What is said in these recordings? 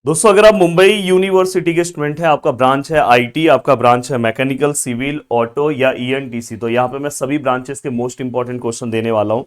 दोस्तों अगर आप मुंबई यूनिवर्सिटी के स्टूडेंट हैं, आपका ब्रांच है आईटी, आपका ब्रांच है मैकेनिकल, सिविल, ऑटो या ईएनटीसी, तो यहाँ पे मैं सभी ब्रांचेस के मोस्ट इंपॉर्टेंट क्वेश्चन देने वाला हूँ।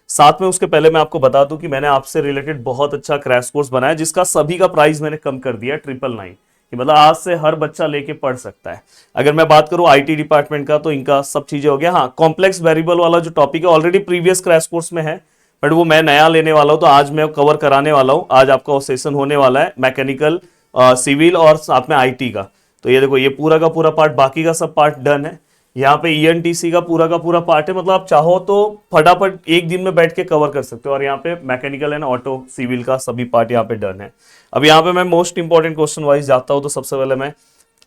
साथ में उसके पहले मैं आपको बता दूं कि मैंने आपसे रिलेटेड बहुत अच्छा क्रैश कोर्स बनाया जिसका सभी का प्राइस मैंने कम कर दिया 999 कि मतलब आज से हर बच्चा लेके पढ़ सकता है। अगर मैं बात करूं आईटी डिपार्टमेंट का तो इनका सब चीजें हो गया। हाँ, कॉम्प्लेक्स वेरिएबल वाला जो टॉपिक है ऑलरेडी प्रीवियस क्रैश कोर्स में है, बट वो मैं नया लेने वाला हूं, तो आज मैं कवर कराने वाला हूं। आज आपका वो सेशन होने वाला है मैकेनिकल, सिविल और साथ में आईटी का। तो ये देखो, ये पूरा का पूरा पार्ट, बाकी का सब पार्ट डन है। यहाँ पे ईएनटीसी का पूरा पार्ट है, मतलब आप चाहो तो फटाफट एक दिन में बैठ के कवर कर सकते हो। और यहाँ पे मैकेनिकल एंड ऑटो सिविल का सभी पार्ट यहाँ पे डन है। अब यहाँ पे मैं मोस्ट इंपॉर्टेंट क्वेश्चन वाइज जाता हूँ। तो सबसे पहले मैं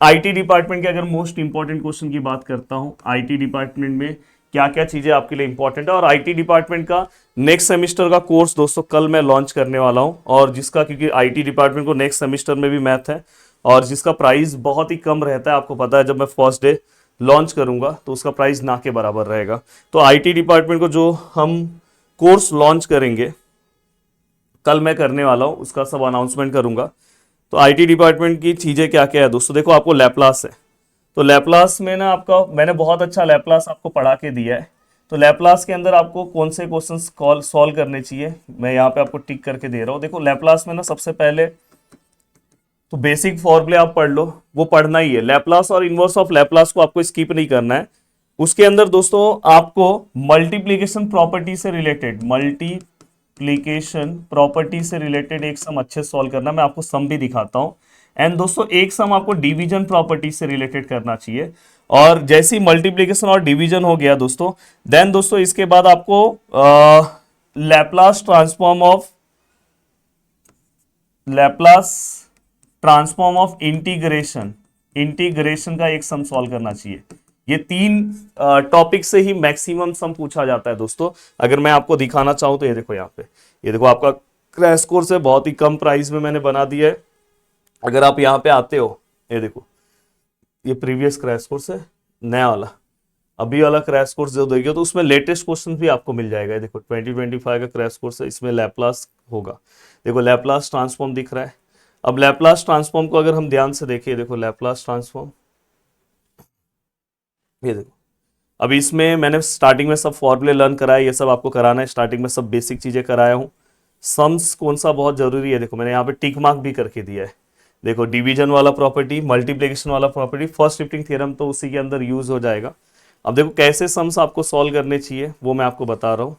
आईटी डिपार्टमेंट के अगर मोस्ट इंपॉर्टेंट क्वेश्चन की बात करता हूँ, आईटी डिपार्टमेंट में क्या क्या चीजें आपके लिए इंपॉर्टेंट है। और आईटी डिपार्टमेंट का नेक्स्ट सेमेस्टर का कोर्स दोस्तों कल मैं लॉन्च करने वाला हूं, और जिसका, क्योंकि आईटी डिपार्टमेंट को नेक्स्ट सेमेस्टर में भी मैथ है और जिसका प्राइस बहुत ही कम रहता है। आपको पता है जब मैं फर्स्ट डे लॉन्च करूंगा तो उसका प्राइस ना के बराबर रहेगा। तो आईटी डिपार्टमेंट को जो हम कोर्स लॉन्च करेंगे कल मैं करने वाला हूं, उसका सब अनाउंसमेंट करूंगा। तो आईटी डिपार्टमेंट की चीजें क्या क्या है दोस्तों, देखो आपको लैपलास है, तो लैपलास में ना आपका मैंने बहुत अच्छा लैपलास आपको पढ़ा के दिया है। तो लैपलास के अंदर आपको कौन से क्वेश्चंस सॉल्व करने चाहिए मैं यहाँ पे आपको टिक करके दे रहा हूँ। देखो लैपलास में ना सबसे पहले तो बेसिक फॉर्मूले आप पढ़ लो, वो पढ़ना ही है। लैपलास और इनवर्स ऑफ लैपलास को आपको स्किप नहीं करना है। उसके अंदर दोस्तों आपको मल्टीप्लीकेशन प्रॉपर्टी से रिलेटेड, मल्टीप्लीकेशन प्रॉपर्टी से रिलेटेड एक सम अच्छे सॉल्व करना। मैं आपको सम भी दिखाता हूं। एंड दोस्तों एक सम आपको डिवीजन प्रॉपर्टी से रिलेटेड करना चाहिए। और जैसी मल्टीप्लीकेशन और डिवीजन हो गया दोस्तों, देन दोस्तों इसके बाद आपको Laplace transform of integration, integration का एक सम सॉल्व करना चाहिए। ये तीन टॉपिक से ही मैक्सिमम सम पूछा जाता है दोस्तों। अगर मैं आपको दिखाना चाहूं तो ये देखो, यहाँ पे ये देखो आपका क्रैश कोर्स है, बहुत ही कम प्राइस में मैंने बना दिया है। अगर आप यहाँ पे आते हो, ये देखो ये प्रीवियस क्रैश कोर्स है, नया वाला अभी वाला क्रैश कोर्स जो देखिए तो उसमें लेटेस्ट क्वेश्चन भी आपको मिल जाएगा। देखो 2025 का क्रैश कोर्स है, इसमें लैपलास होगा। देखो लैपलास ट्रांसफॉर्म दिख रहा है। अब लैपलास ट्रांसफॉर्म को अगर हम ध्यान से देखिए, देखो लैपलास ट्रांसफॉर्म, ये देखो अब इसमें मैंने स्टार्टिंग में सब फॉर्मूले लर्न कराया, ये सब आपको कराना है। स्टार्टिंग में सब बेसिक चीजें कराया हूँ। सम्स कौन सा बहुत जरूरी है, देखो मैंने यहाँ पे टिक मार्क भी करके दिया है। देखो डिवीजन वाला प्रॉपर्टी, मल्टीप्लिकेशन वाला प्रॉपर्टी, फर्स्ट शिफ्टिंग थ्योरम तो उसी के अंदर यूज हो जाएगा। अब देखो कैसे सम्स आपको सॉल्व करने चाहिए वो मैं आपको बता रहा हूँ।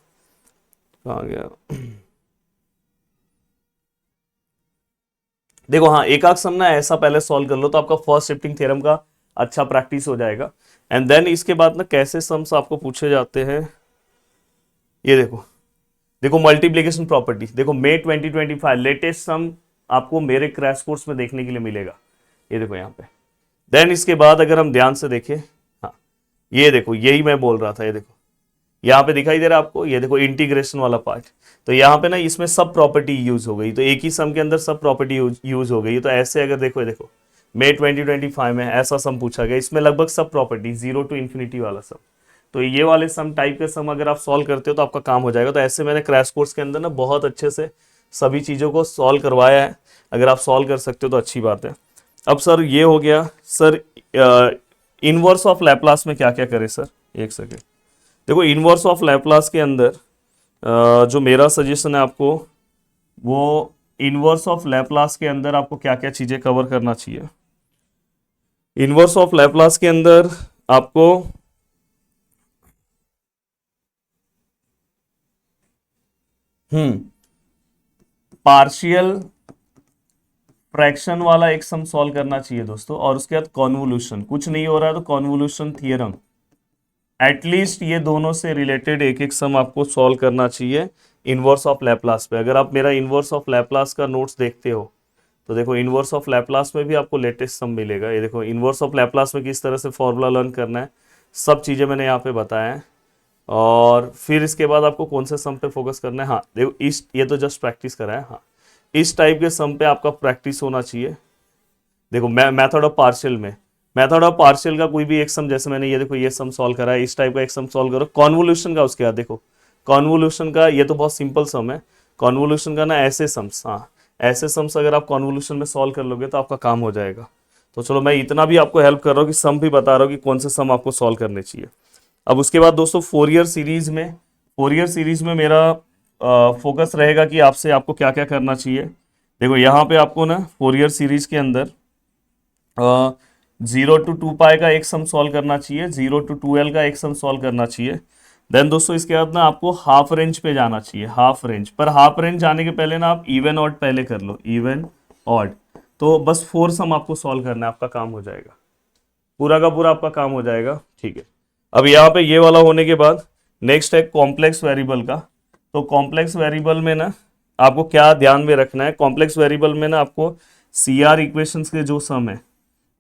कहाँ गया, देखो हाँ, एक आध सम ना ऐसा पहले सॉल्व कर लो तो आपका फर्स्ट शिफ्टिंग थ्योरम का अच्छा प्रैक्टिस हो जाएगा। एंड देन इसके बाद ना कैसे सम्स आपको पूछे जाते हैं, ये देखो देखो मल्टीप्लिकेशन प्रॉपर्टी, देखो मई 2025 लेटेस्ट सम आपको मेरे क्रैश कोर्स में देखने के लिए मिलेगा। ये देखो यहाँ पे। देन इसके बाद अगर हम ध्यान से देखें, हाँ ये देखो यही मैं बोल रहा था, ये देखो यहाँ पे दिखाई दे रहा है आपको, ये देखो इंटीग्रेशन वाला पार्ट। तो यहाँ पे ना इसमें सब प्रॉपर्टी यूज हो गई, तो एक ही सम के अंदर सब प्रॉपर्टी यूज हो गई। तो ऐसे अगर देखो, ये देखो मई 2025 में ऐसा सम पूछा गया, इसमें लगभग सब प्रॉपर्टी 0 to infinity वाला सम। तो ये वाले सम टाइप के सम अगर आप सॉल्व करते हो तो आपका काम हो जाएगा। तो ऐसे मैंने क्रैश कोर्स के अंदर ना बहुत अच्छे से सभी चीज़ों को सॉल्व करवाया है। अगर आप सॉल्व कर सकते हो तो अच्छी बात है। अब सर ये हो गया, सर इनवर्स ऑफ लैपलास में क्या क्या करें सर, एक सेकेंड। देखो इनवर्स ऑफ लैपलास के अंदर जो मेरा सजेशन है आपको, वो इनवर्स ऑफ लैपलास के अंदर आपको क्या क्या चीज़ें कवर करना चाहिए। इनवर्स ऑफ लैपलास के अंदर आपको पार्शियल फ्रैक्शन वाला एक सम सॉल्व करना चाहिए दोस्तों। और उसके बाद कॉन्वोल्यूशन, कुछ नहीं हो रहा है तो कॉन्वोल्यूशन थ्योरम, एटलीस्ट ये दोनों से रिलेटेड एक एक सम आपको सॉल्व करना चाहिए इनवर्स ऑफ लैपलास पे। अगर आप मेरा इनवर्स ऑफ लैपलास का नोट्स देखते हो तो देखो इनवर्स ऑफ लैपलास में भी आपको लेटेस्ट सम मिलेगा। ये देखो इनवर्स ऑफ लैपलास में किस तरह से फॉर्मूला लर्न करना है, सब चीज़ें मैंने यहाँ पे बताया है। और फिर इसके बाद आपको कौन से सम पे फोकस करना है, हाँ देखो इस, ये तो जस्ट प्रैक्टिस करा है। हाँ इस टाइप के सम पे आपका प्रैक्टिस होना चाहिए। देखो मेथड ऑफ पार्शियल में, मेथड ऑफ पार्शियल का कोई भी एक सम, जैसे मैंने ये देखो ये सम सॉल्व करा है, इस टाइप का एक सम सॉल्व करो। कॉन्वोल्यूशन का उसके बाद देखो, कॉन्वोल्यूशन का ये तो बहुत सिंपल सम है। कॉन्वोल्यूशन का ना ऐसे सम्स, हाँ ऐसे सम्स अगर आप कॉन्वोल्यूशन में सॉल्व कर लोगे तो आपका काम हो जाएगा। तो चलो मैं इतना भी आपको हेल्प कर रहा हूँ कि सम भी बता रहा हूँ कि कौन से सम आपको सॉल्व करने चाहिए। अब उसके बाद दोस्तों फोरियर सीरीज में मेरा फोकस रहेगा कि आपसे आपको क्या क्या करना चाहिए। देखो यहाँ पे आपको ना फोरियर सीरीज के अंदर 0 to 2 पाई का एक सम सॉल्व करना चाहिए, 0 to 2L का एक सम सॉल्व करना चाहिए। देन दोस्तों इसके बाद ना आपको हाफ रेंज पे जाना चाहिए, हाफ रेंज पर। हाफ रेंज जाने के पहले ना आप इवन ऑड पहले कर लो, इवन ऑड। तो बस 4 सम आपको सॉल्व करना है, आपका काम हो जाएगा, पूरा का पूरा आपका काम हो जाएगा। ठीक है, अब यहाँ पे ये वाला होने के बाद नेक्स्ट है कॉम्प्लेक्स वेरिएबल का। तो कॉम्प्लेक्स वेरिएबल में ना आपको क्या ध्यान में रखना है, कॉम्प्लेक्स वेरिएबल में ना आपको CR इक्वेशंस के जो सम है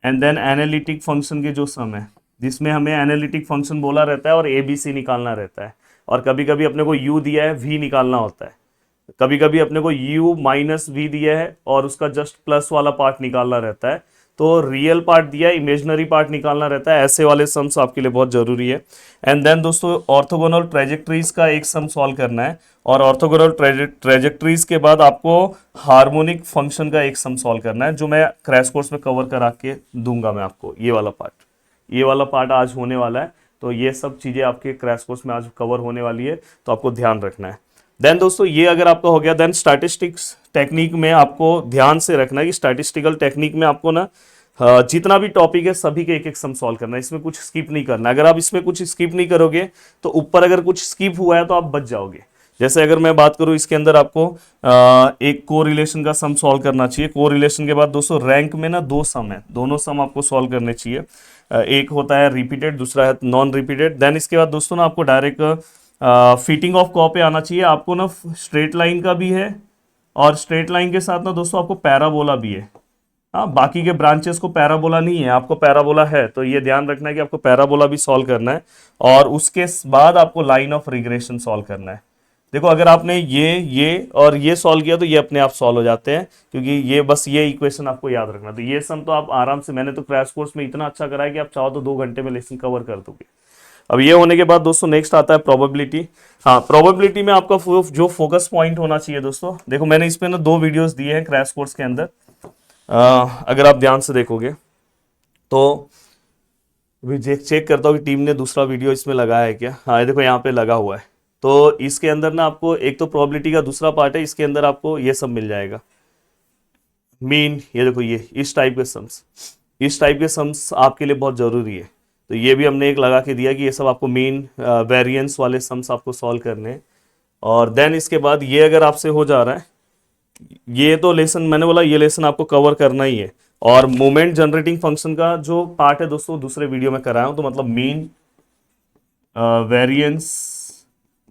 एंड देन एनालिटिक फंक्शन के जो सम है, जिसमें हमें एनालिटिक फंक्शन बोला रहता है और ABC निकालना रहता है, और कभी कभी अपने को U दिया है V निकालना होता है, कभी कभी अपने को U-V दिया है और उसका जस्ट प्लस वाला पार्ट निकालना रहता है। तो रियल पार्ट दिया है, इमेजिनरी पार्ट निकालना रहता है। ऐसे वाले सम्स आपके लिए बहुत जरूरी है। एंड देन दोस्तों ऑर्थोगोनल ट्रेजेक्टरीज का एक सम सॉल्व करना है, और ऑर्थोगोनल ट्रेजेक्टरीज के बाद आपको हार्मोनिक फंक्शन का एक सम सॉल्व करना है, जो मैं क्रैश कोर्स में कवर करा के दूंगा मैं आपको। ये वाला पार्ट आज होने वाला है, तो ये सब चीज़ें आपके क्रैश कोर्स में आज कवर होने वाली है, तो आपको ध्यान रखना है। देन दोस्तों ये अगर आपका हो गया, देन स्टैटिस्टिक्स टेक्निक में आपको ध्यान से रखना है कि स्टैटिस्टिकल टेक्निक में आपको ना जितना भी टॉपिक है सभी के एक एक सम सॉल्व करना है, इसमें कुछ स्किप नहीं करना। अगर आप इसमें कुछ स्किप नहीं करोगे तो ऊपर अगर कुछ स्किप हुआ है तो आप बच जाओगे। जैसे अगर मैं बात करूं, इसके अंदर आपको एक को रिलेशन का सम सॉल्व करना चाहिए। को रिलेशन के बाद दोस्तों रैंक में ना 2 सम है, दोनों सम आपको सॉल्व करने चाहिए। एक होता है रिपीटेड, दूसरा है नॉन रिपीटेड। देन इसके बाद दोस्तों ना आपको डायरेक्ट फिटिंग ऑफ कॉ पे आना चाहिए। आपको ना स्ट्रेट लाइन का भी है, और स्ट्रेट लाइन के साथ ना दोस्तों आपको पैराबोला भी है। हाँ, बाकी के ब्रांचेस को पैराबोला नहीं है, आपको पैराबोला है, तो ये ध्यान रखना है कि आपको पैराबोला भी सॉल्व करना है, और उसके बाद आपको लाइन ऑफ रिग्रेशन सॉल्व करना है। देखो अगर आपने ये और ये सॉल्व किया तो ये अपने आप सॉल्व हो जाते हैं, क्योंकि ये बस ये इक्वेशन आपको याद रखना। तो ये सम तो आप आराम से, मैंने तो क्रैश कोर्स में इतना अच्छा करा है कि आप चाहो तो 2 घंटे में लेसन कवर कर दोगे। अब ये होने के बाद दोस्तों नेक्स्ट आता है प्रोबेबिलिटी। हाँ, प्रोबेबिलिटी में आपका जो फोकस पॉइंट होना चाहिए दोस्तों, देखो मैंने इसमें ना 2 वीडियोस दिए हैं क्रैश कोर्स के अंदर। अगर आप ध्यान से देखोगे तो चेक करता हूँ कि टीम ने दूसरा वीडियो इसमें लगाया है क्या। हाँ, ये देखो यहाँ पे लगा हुआ है। तो इसके अंदर ना आपको एक तो प्रोबेबिलिटी का दूसरा पार्ट है, इसके अंदर आपको ये सब मिल जाएगा। मीन, ये देखो ये इस टाइप के सम्स आपके लिए बहुत जरूरी है। तो ये भी हमने एक लगा के दिया कि ये सब आपको मीन वेरिएंस वाले सम्स आपको सॉल्व करने हैं। और देन इसके बाद ये अगर आपसे हो जा रहा है, ये तो लेसन मैंने बोला, ये लेसन आपको कवर करना ही है। और मोमेंट जनरेटिंग फंक्शन का जो पार्ट है दोस्तों दूसरे वीडियो में कराया हूं, तो मतलब मीन वेरिएंस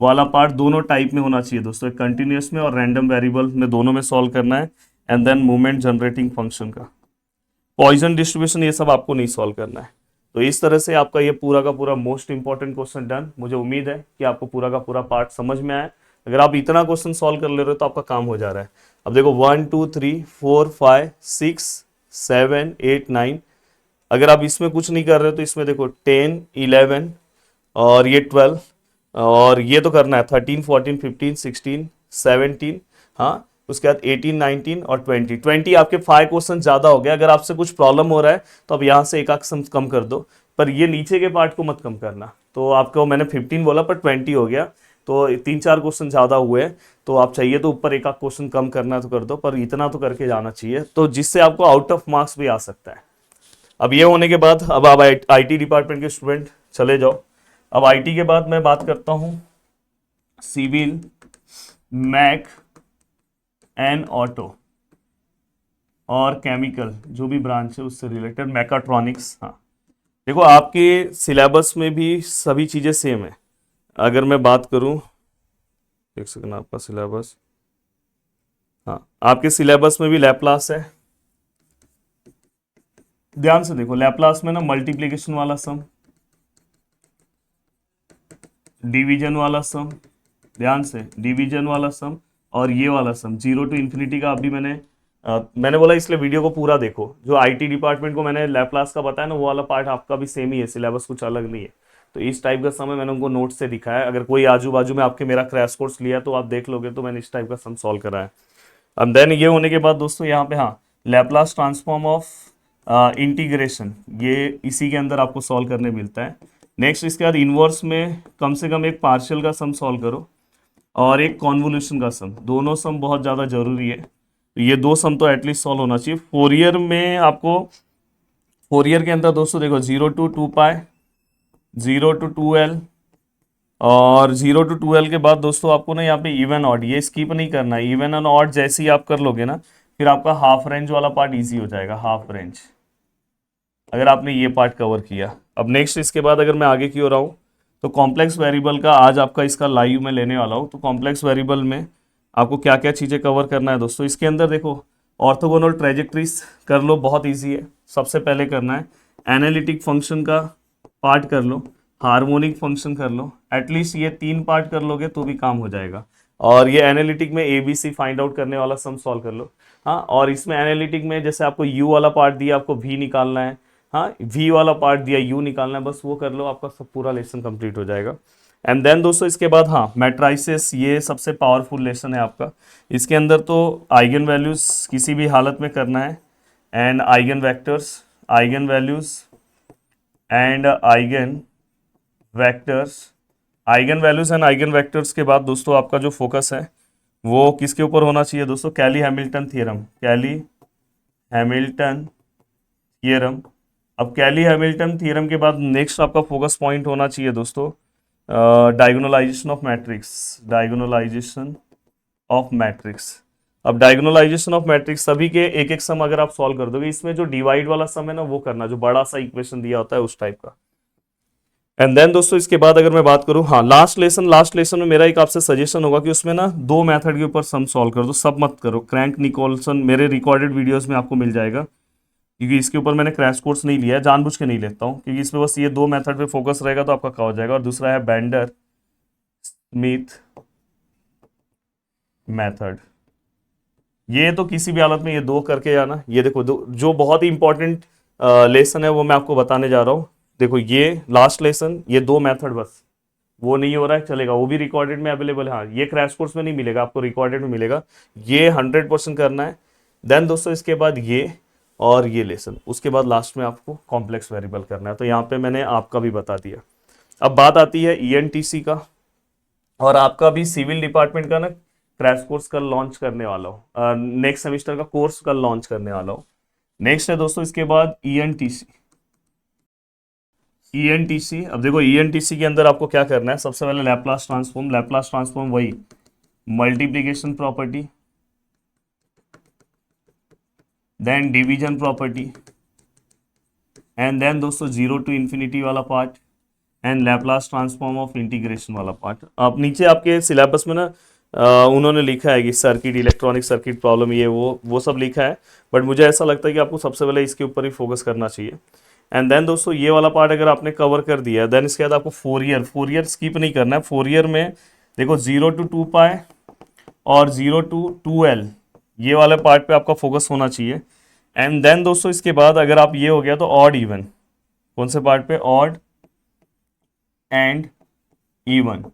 वाला पार्ट दोनों टाइप में होना चाहिए दोस्तों, एक कंटिन्यूस में और रैंडम वेरिएबल में, दोनों में सॉल्व करना है। And then moment generating function का पॉइजन डिस्ट्रीब्यूशन, ये सब आपको नहीं सॉल्व करना है। तो इस तरह से आपका ये पूरा का पूरा मोस्ट इंपॉर्टेंट क्वेश्चन डन। मुझे उम्मीद है कि आपको पूरा का पूरा पार्ट समझ में आया। अगर आप इतना क्वेश्चन सॉल्व कर ले रहे हो तो आपका काम हो जा रहा है। अब देखो 1 2 3 4 5 6 7 8 9, अगर आप इसमें कुछ नहीं कर रहे हो तो इसमें देखो 10 11 और ये 12, और ये तो करना है 13 14 15 16 17। हाँ, उसके बाद 18 19 और 20 आपके 5 क्वेश्चन ज्यादा हो गया। अगर आपसे कुछ प्रॉब्लम हो रहा है तो अब यहाँ से एक आध सम कम कर दो, पर ये नीचे के पार्ट को मत कम करना। तो आपको मैंने 15 बोला पर 20 हो गया, तो 3-4 क्वेश्चन ज्यादा हुए हैं। तो आप चाहिए तो ऊपर एक आध क्वेश्चन कम करना तो कर दो, पर इतना तो करके जाना चाहिए, तो जिससे आपको आउट ऑफ मार्क्स भी आ सकता है। अब ये होने के बाद अब आप IT डिपार्टमेंट के स्टूडेंट चले जाओ। अब IT के बाद मैं बात करता हूँ सिविल, मैक एंड ऑटो और केमिकल, जो भी ब्रांच है उससे रिलेटेड, मैकाट्रॉनिक्स। हाँ, देखो आपके सिलेबस में भी सभी चीज़ें सेम है। अगर मैं बात करूं, एक सेकंड, आपका सिलेबस, हाँ आपके सिलेबस में भी लैप्लास है। ध्यान से देखो, लैप्लास में ना मल्टीप्लिकेशन वाला सम, डिवीजन वाला सम, ध्यान से डिवीजन वाला सम, और ये वाला सम 0 to इन्फिनिटी का अभी मैंने बोला इसलिए वीडियो को पूरा देखो। जो IT डिपार्टमेंट को मैंने लैप्लास का बताया ना, वो वाला पार्ट आपका भी सेम ही है, सिलेबस कुछ अलग नहीं है। तो इस टाइप का सम मैंने उनको नोट से दिखाया है। अगर कोई आजू बाजू में आपके मेरा क्रैश कोर्स लिया तो आप देख लोगे, तो मैंने इस टाइप का सम सॉल्व करा है। अब देन ये होने के बाद दोस्तों यहाँ पे हाँ लैप्लास ट्रांसफॉर्म ऑफ इंटीग्रेशन, ये इसी के अंदर आपको सॉल्व करने मिलता है। नेक्स्ट इसके बाद इनवर्स में कम से कम एक पार्शियल का सम सॉल्व करो और एक कॉन्वोल्यूशन का सम, दोनों सम बहुत ज़्यादा जरूरी है। तो ये दो सम तो एटलीस्ट सॉल्व होना चाहिए। फोरियर में आपको, फोरियर के अंदर दोस्तों देखो 0 to 2 पाई, 0 to 2L, और 0 to 2L के बाद दोस्तों आपको ना यहाँ पे इवन ऑड, ये स्किप नहीं करना है। इवन एंड ऑड जैसे ही आप कर लोगे ना, फिर आपका हाफ रेंज वाला पार्ट इजी हो जाएगा, हाफ रेंज, अगर आपने ये पार्ट कवर किया। अब नेक्स्ट इसके बाद अगर मैं आगे की ओर आऊँ तो कॉम्प्लेक्स वेरिएबल का आज आपका इसका लाइव में लेने वाला हूँ। तो कॉम्प्लेक्स वेरिएबल में आपको क्या क्या चीज़ें कवर करना है दोस्तों, इसके अंदर देखो ऑर्थोगोनल ट्रेजेक्ट्रीज कर लो, बहुत ईजी है। सबसे पहले करना है एनालिटिक फंक्शन का पार्ट कर लो, हार्मोनिक फंक्शन कर लो, एटलीस्ट ये 3 पार्ट कर लोगे तो भी काम हो जाएगा। और ये एनालिटिक में ABC फाइंड आउट करने वाला सम सॉल्व कर लो। हाँ, और इसमें एनालिटिक में जैसे आपको U वाला पार्ट दिया, आपको V निकालना है, हाँ V वाला पार्ट दिया U निकालना है, बस वो कर लो, आपका सब पूरा लेसन कंप्लीट हो जाएगा। एंड देन दोस्तों इसके बाद हाँ मैट्राइसिस, ये सबसे पावरफुल लेसन है आपका। इसके अंदर तो आइगन वैल्यूज किसी भी हालत में करना है, and eigen vectors, eigen values and eigen vectors, eigen values and eigen vectors के बाद दोस्तों आपका जो फोकस है वो किसके ऊपर होना चाहिए दोस्तों, कैली हैमिल्टन थ्योरम, कैली हैमिल्टन थ्योरम। अब कैली हैमिल्टन थ्योरम के बाद नेक्स्ट आपका फोकस पॉइंट होना चाहिए दोस्तों डायगोनलाइजेशन ऑफ मैट्रिक्स, डायगोनलाइजेशन ऑफ मैट्रिक्स। अब डायगोनलाइजेशन ऑफ मैट्रिक्स सभी के एक एक सम अगर आप सॉल्व कर दोगे, इसमें जो डिवाइड वाला सम है ना वो करना, जो बड़ा सा इक्वेशन दिया होता है उस टाइप का। एंड देन दोस्तों इसके बाद अगर मैं बात करूं, हाँ लास्ट लेसन में मेरा एक आपसे सजेशन होगा कि उसमें ना 2 मेथड के ऊपर सम सॉल्व कर दो, सब मत करो। क्रैंक निकोलसन मेरे रिकॉर्डेड वीडियोस में आपको मिल जाएगा, क्योंकि इसके ऊपर मैंने क्रैश कोर्स नहीं लिया है, जानबूझ के नहीं लेता हूँ, क्योंकि इसमें बस ये 2 मेथड पे फोकस रहेगा तो आपका क्या हो जाएगा। और दूसरा है बेंडर स्मिथ मेथड, ये तो किसी भी हालत में ये 2 करके आना। ये देखो जो बहुत ही इंपॉर्टेंट लेसन है वो मैं आपको बताने जा रहा हूँ। देखो ये लास्ट लेसन, ये 2 मेथड बस, वो नहीं हो रहा है चलेगा, वो भी रिकॉर्डेड में अवेलेबल है। हाँ ये क्रैश कोर्स में नहीं मिलेगा आपको, रिकॉर्डेड में मिलेगा, ये 100% करना है। देन दोस्तों इसके बाद ये और ये लेसन, उसके बाद लास्ट में आपको कॉम्प्लेक्स वेरिएबल करना है। तो यहाँ पे मैंने आपका भी बता दिया। अब बात आती है ENTC का, और आपका भी सिविल डिपार्टमेंट का ना क्रैश कोर्स कल लॉन्च करने वाला हूँ, नेक्स्ट सेमेस्टर का कोर्स कल लॉन्च करने वाला हूँ। नेक्स्ट है दोस्तों इसके बाद ENTC। अब देखो ENTC के अंदर आपको क्या करना है, सबसे पहले लैप्लास ट्रांसफॉर्म, लैप्लास ट्रांसफॉर्म वही multiplication property, then division property, and then दोस्तों 0 to infinity वाला part, and Laplace transform of integration वाला पार्ट। आप नीचे आपके सिलेबस में ना उन्होंने लिखा है कि सर्किट, इलेक्ट्रॉनिक सर्किट प्रॉब्लम, ये वो सब लिखा है, बट मुझे ऐसा लगता है कि आपको सबसे पहले इसके ऊपर ही फोकस करना चाहिए। एंड देन दोस्तों ये वाला पार्ट अगर आपने कवर कर दिया, देन इसके बाद आपको फोरियर स्किप नहीं करना है। फोरियर में देखो 0 to 2 पाई और 0 to 2L, ये वाले पार्ट पे आपका फोकस होना चाहिए। एंड देन दोस्तों इसके बाद अगर आप ये हो गया तो ऑड इवन, कौन से पार्ट पे, ऑड एंड इवन।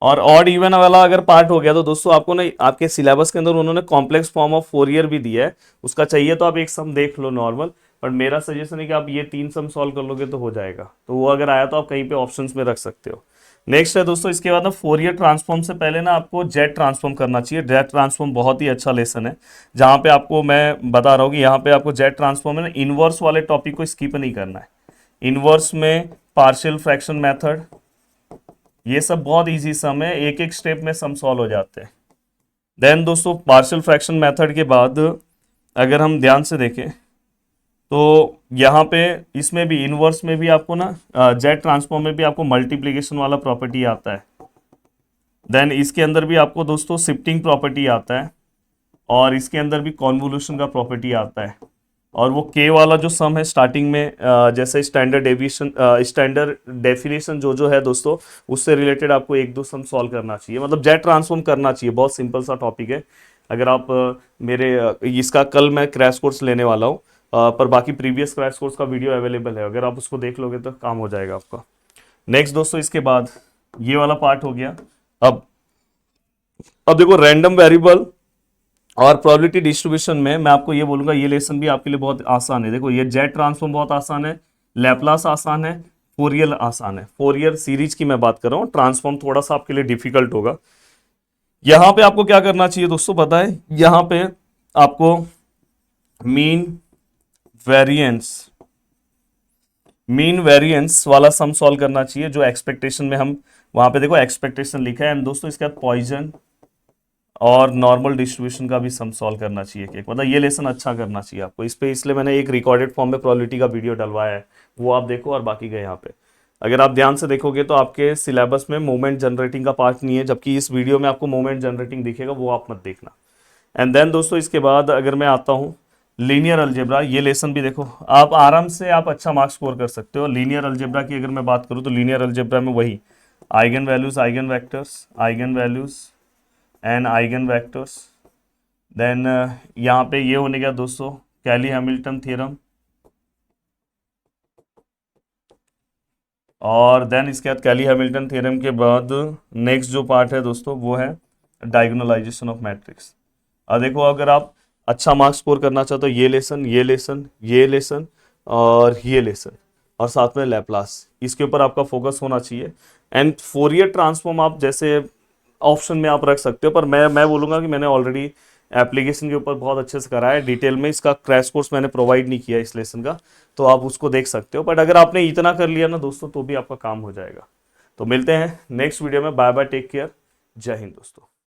और ऑड इवन वाला अगर पार्ट हो गया तो दोस्तों आपको ना आपके सिलेबस के अंदर उन्होंने कॉम्प्लेक्स फॉर्म ऑफ फोरियर भी दिया है, उसका चाहिए तो आप एक सम देख लो नॉर्मल, पर मेरा सजेशन है कि आप ये 3 सम सॉल्व कर लोगे तो हो जाएगा। तो वो अगर आया तो आप कहीं पे ऑप्शंस में रख सकते हो। नेक्स्ट है दोस्तों इसके बाद ना फोरियर ट्रांसफॉर्म से पहले ना आपको जेट ट्रांसफॉर्म करना चाहिए। जेट ट्रांसफॉर्म बहुत ही अच्छा लेसन है, जहाँ पे आपको मैं बता रहा हूँ कि यहाँ पे आपको जेट ट्रांसफॉर्म है ना, इनवर्स वाले टॉपिक को स्किप नहीं करना है। इनवर्स में पार्शियल फ्रैक्शन मेथड, ये सब बहुत इजी सम है, एक एक स्टेप में सम सॉल्व हो जाते हैं। देन दोस्तों पार्शियल फ्रैक्शन मेथड के बाद अगर हम ध्यान से देखें तो यहाँ पे इसमें भी इनवर्स में भी आपको ना जेट ट्रांसफॉर्म में भी आपको मल्टीप्लिकेशन वाला प्रॉपर्टी आता है। देन इसके अंदर भी आपको दोस्तों शिफ्टिंग प्रॉपर्टी आता है, और इसके अंदर भी कॉन्वोल्यूशन का प्रॉपर्टी आता है। और वो के वाला जो सम है स्टार्टिंग में जैसे स्टैंडर्ड डेविएशन, स्टैंडर्ड डेफिनेशन जो है दोस्तों, उससे रिलेटेड आपको 1-2 सम सॉल्व करना चाहिए, मतलब जेट ट्रांसफॉर्म करना चाहिए। बहुत सिंपल सा टॉपिक है। अगर आप मेरे इसका कल मैं क्रैश कोर्स लेने वाला हूँ, पर बाकी प्रीवियस क्रैश कोर्स का वीडियो अवेलेबल है, अगर आप उसको देख लोगे तो काम हो जाएगा आपका। नेक्स्ट दोस्तों इसके बाद ये वाला पार्ट हो गया। अब देखो रैंडम वेरिएबल और प्रोबेबिलिटी डिस्ट्रीब्यूशन में मैं आपको ये बोलूंगा, ये लेसन भी आपके लिए बहुत आसान है। देखो ये जेड ट्रांसफॉर्म बहुत आसान है, लैपलास आसान है, फोरियर आसान है। फोरियर सीरीज की मैं बात कर रहा हूँ, ट्रांसफॉर्म थोड़ा सा आपके लिए डिफिकल्ट होगा। यहां पे आपको क्या करना चाहिए दोस्तों पता है, यहां पे आपको मीन वेरिएंस वाला सम सॉल्व करना चाहिए, जो एक्सपेक्टेशन में हम वहां पे देखो एक्सपेक्टेशन लिखा है। एंड दोस्तों इसके बाद पॉइजन और नॉर्मल डिस्ट्रीब्यूशन का भी सम सॉल्व करना चाहिए, कि मतलब ये लेसन अच्छा करना चाहिए आपको इस पे। इसलिए मैंने एक रिकॉर्डेड फॉर्म में प्रोबेबिलिटी का वीडियो डलवाया है, वो आप देखो। और बाकी गए यहाँ पे अगर आप ध्यान से देखोगे तो आपके सिलेबस में मोमेंट जनरेटिंग का पार्ट नहीं है, जबकि इस वीडियो में आपको मोमेंट जनरेटिंग दिखेगा, वो आप मत देखना। एंड देन दोस्तों इसके बाद अगर मैं आता हूँ लीनियर अलजेब्रा, ये लेसन भी देखो आप आराम से आप अच्छा मार्क्स स्कोर कर सकते हो। लीनियर अलजेब्रा की अगर मैं बात करूँ तो लीनियर अलजेब्रा में वही eigen values, eigen vectors, eigen values and eigen vectors. Then यहाँ पे ये होने गया दोस्तों कैली हैमिल्टन थ्योरम। और देन इसके बाद कैली हैमिल्टन थ्योरम के बाद नेक्स्ट जो पार्ट है दोस्तों वो है डायगोनलाइजेशन ऑफ मैट्रिक्स। अब देखो अगर आप अच्छा मार्क्स स्कोर करना चाहते हो, ये लेसन, ये लेसन, ये लेसन और ये लेसन, और साथ में लैपलास, इसके ऊपर आपका फोकस होना चाहिए। एंड फोरियर ट्रांसफॉर्म आप जैसे ऑप्शन में आप रख सकते हो, पर मैं बोलूँगा कि मैंने ऑलरेडी एप्लीकेशन के ऊपर बहुत अच्छे से करा है। डिटेल में इसका क्रैश कोर्स मैंने प्रोवाइड नहीं किया इस लेसन का, तो आप उसको देख सकते हो। बट अगर आपने इतना कर लिया ना दोस्तों, तो भी आपका काम हो जाएगा। तो मिलते हैं नेक्स्ट वीडियो में। बाय बाय, टेक केयर, जय हिंद दोस्तों।